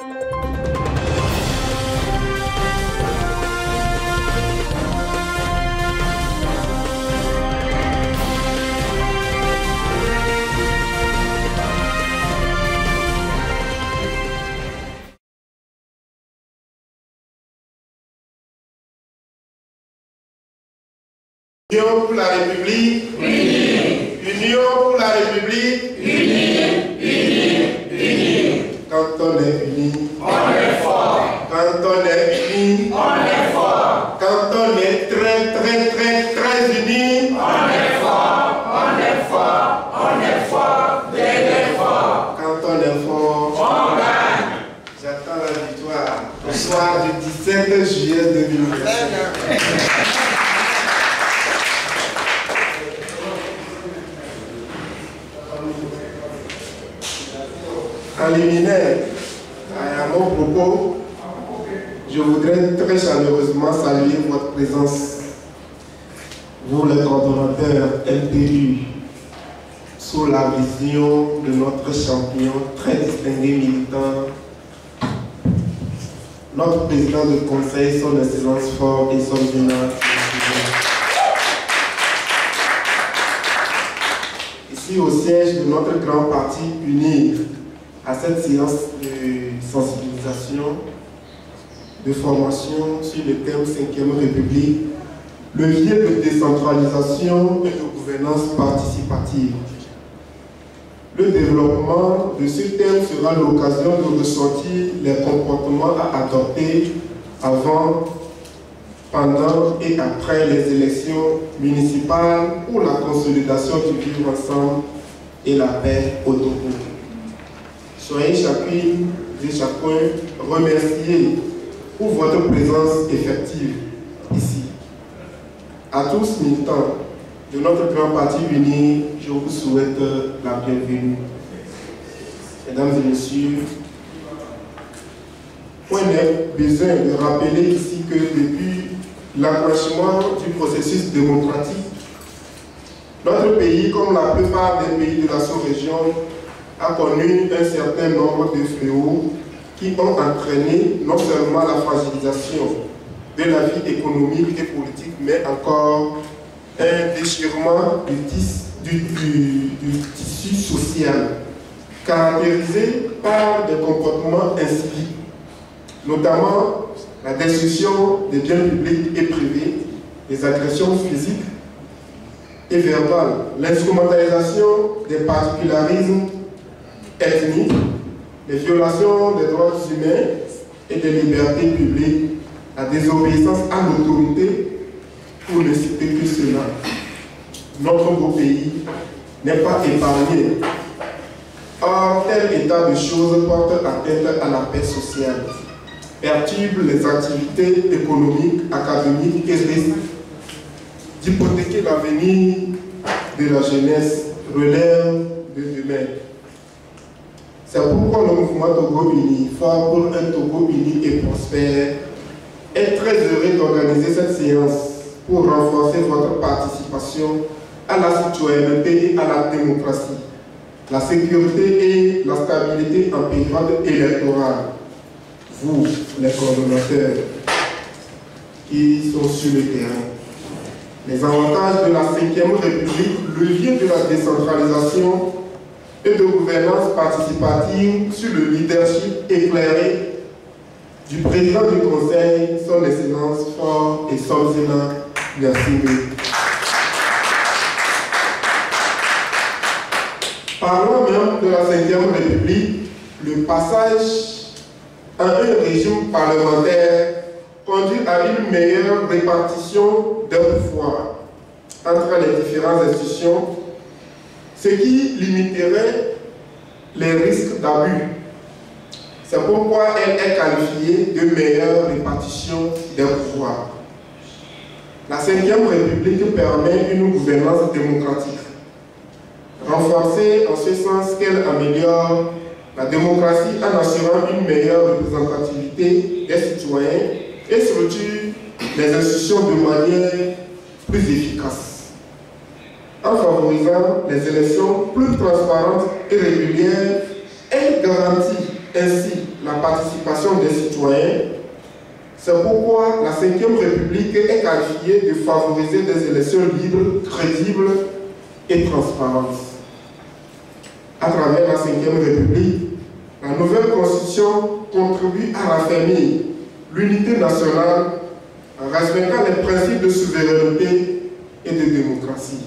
Union pour la République. Unie. Union pour la République. Unie. Unie. Unie. Quand on est unis, On est fort. quand on est unis, On est fort. quand on est très unis, On est fort. On est fort. On est fort. Très fort. quand on est fort, On gagne. j'attends la victoire au soir du 17 juillet 2020. En liminaire, à mon propos, je voudrais très chaleureusement saluer votre présence, vous les coordonnateurs MPU, sous la vision de notre champion très distingué militant, notre président de conseil, son excellence fort et son général. Ici au siège de notre grand parti UNIR, à cette séance de sensibilisation, de formation sur le thème 5e République, levier de décentralisation et de gouvernance participative. Le développement de ce thème sera l'occasion de ressortir les comportements à adopter avant, pendant et après les élections municipales pour la consolidation du vivre ensemble et la paix au Togo. Soyez chacune et chacun remerciés pour votre présence effective ici. À tous militants de notre grand parti uni, je vous souhaite la bienvenue. Mesdames et messieurs, point n'est besoin de rappeler ici que depuis l'accroissement du processus démocratique, notre pays, comme la plupart des pays de la sous-région, a connu un certain nombre de fléaux qui ont entraîné non seulement la fragilisation de la vie économique et politique, mais encore un déchirement du tissu social, caractérisé par des comportements inciviques, notamment la destruction des biens publics et privés, les agressions physiques et verbales, l'instrumentalisation des particularismes ethniques, les violations des droits humains et des libertés publiques, la désobéissance à l'autorité, pour ne citer que cela. Notre beau pays n'est pas épargné. Or, tel état de choses porte atteinte à la paix sociale, perturbe les activités économiques, académiques et risque d'hypothéquer l'avenir de la jeunesse, relève de demain. C'est pourquoi le mouvement Togo Uni, fort pour un Togo uni et prospère, est très heureux d'organiser cette séance pour renforcer votre participation à la citoyenneté et à la démocratie, la sécurité et la stabilité en période électorale. Vous, les coordonnateurs qui sont sur le terrain. Les avantages de la 5e République, levier de la décentralisation et de gouvernance participative sur le leadership éclairé du président du Conseil, son excellence fort et son sénat. Merci. Parlons même de la 5e République, le passage à un régime parlementaire conduit à une meilleure répartition des pouvoirs entre les différentes institutions, ce qui limiterait les risques d'abus. C'est pourquoi elle est qualifiée de meilleure répartition des pouvoirs. La 5e République permet une gouvernance démocratique, renforcée en ce sens qu'elle améliore la démocratie en assurant une meilleure représentativité des citoyens et structure les institutions de manière plus efficace, en favorisant les élections plus transparentes et régulières. Elle garantit ainsi la participation des citoyens. C'est pourquoi la Ve République est qualifiée de favoriser des élections libres, crédibles et transparentes. À travers la Ve République, la nouvelle Constitution contribue à raffermir l'unité nationale en respectant les principes de souveraineté et de démocratie.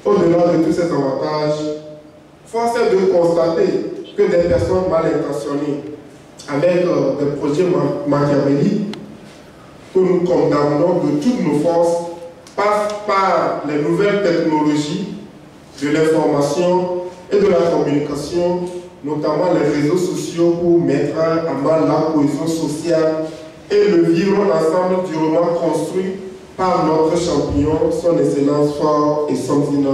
Au-delà de tous ces avantages, force est de constater que des personnes mal intentionnées, avec des projets machiavéliques, que nous condamnons de toutes nos forces, passent par les nouvelles technologies de l'information et de la communication, notamment les réseaux sociaux, pour mettre à mal la cohésion sociale et le vivre ensemble durement construit par notre champion, son Excellence Faure et Somzina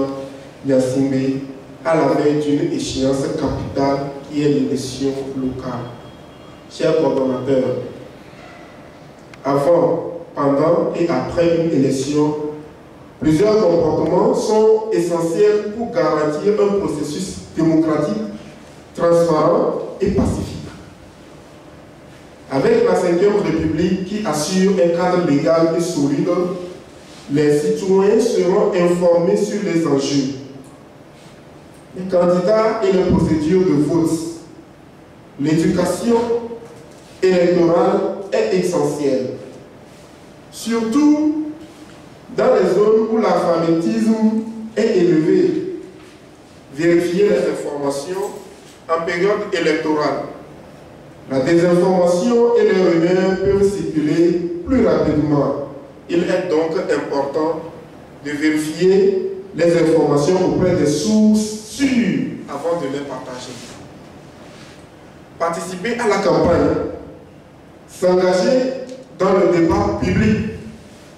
Gnassingbé, à la veille d'une échéance capitale qui est l'élection locale. Chers coordonnateurs, avant, pendant et après une élection, plusieurs comportements sont essentiels pour garantir un processus démocratique, transparent et pacifique. Avec la Ve République qui assure un cadre légal et solide, les citoyens seront informés sur les enjeux, les candidats et les procédures de vote. L'éducation électorale est essentielle, surtout dans les zones où l'alphabétisme est élevé. Vérifier les informations en période électorale. La désinformation et les rumeurs peuvent circuler plus rapidement. Il est donc important de vérifier les informations auprès des sources sûres avant de les partager. Participer à la campagne, s'engager dans le débat public,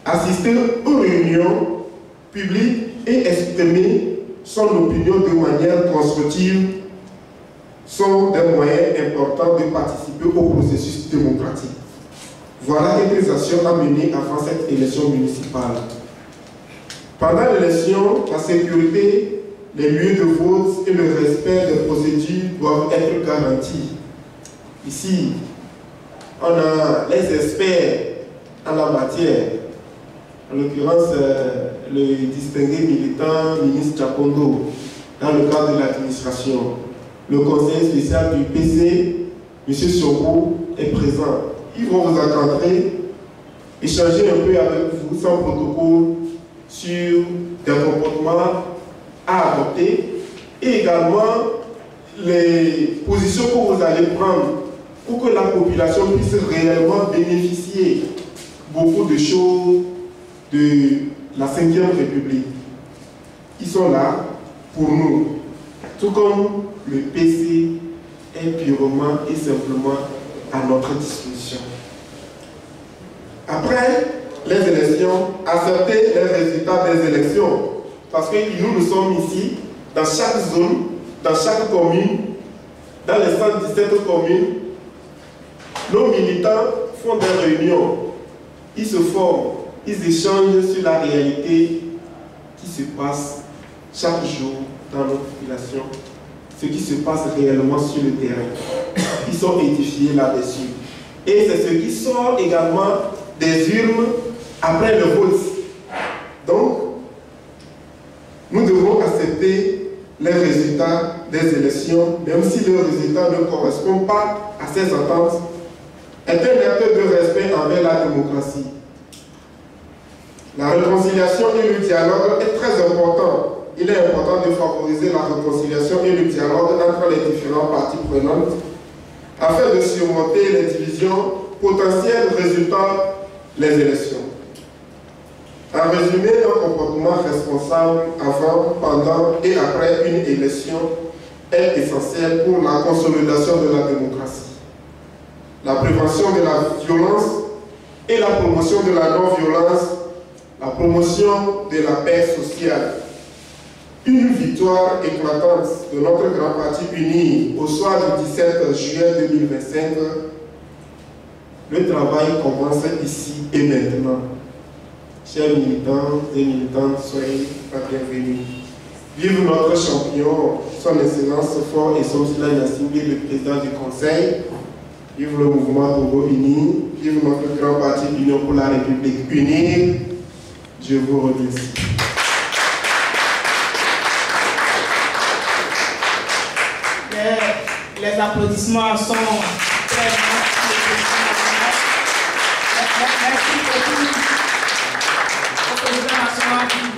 assister aux réunions publiques et exprimer son opinion de manière constructive sont des moyens importants de participer au processus démocratique. Voilà quelques actions à mener avant cette élection municipale. Pendant l'élection, la sécurité, les lieux de vote et le respect des procédures doivent être garantis. Ici, on a les experts en la matière, en l'occurrence le distingué militant ministre Chapondo, dans le cadre de l'administration. Le conseiller spécial du PC, M. Soko, est présent. Ils vont vous encadrer, échanger un peu avec vous sans protocole sur des comportements à adopter et également les positions que vous allez prendre pour que la population puisse réellement bénéficier beaucoup de choses de la Ve République. Ils sont là pour nous, tout comme le PC est purement et simplement à notre disposition. Après les élections, accepter les résultats des élections, parce que nous sommes ici, dans chaque zone, dans chaque commune, dans les 117 communes, nos militants font des réunions, ils se forment, ils échangent sur la réalité qui se passe chaque jour dans notre population, ce qui se passe réellement sur le terrain. Ils sont édifiés là-dessus. Et c'est ce qui sort également des urnes après le vote. Donc, nous devons accepter les résultats des élections, même si le résultat ne correspond pas à ces attentes, est un acte de respect envers la démocratie. La réconciliation et le dialogue est très important. Il est important de favoriser la réconciliation et le dialogue entre les différentes parties prenantes afin de surmonter les divisions potentielles résultant les élections. En résumé, un comportement responsable avant, pendant et après une élection est essentiel pour la consolidation de la démocratie. La prévention de la violence et la promotion de la non-violence, la promotion de la paix sociale. Une victoire éclatante de notre grand parti uni au soir du 17 juillet 2025. Le travail commence ici et maintenant. Chers militants et militantes, soyez la bienvenue. Vive notre champion, son excellence Fort et Somsila Yassimbe, le président du Conseil. Vive le mouvement Togo Uni. Vive notre grand parti Union pour la République unie. Je vous remercie. Les applaudissements sont très bons. Merci beaucoup au président national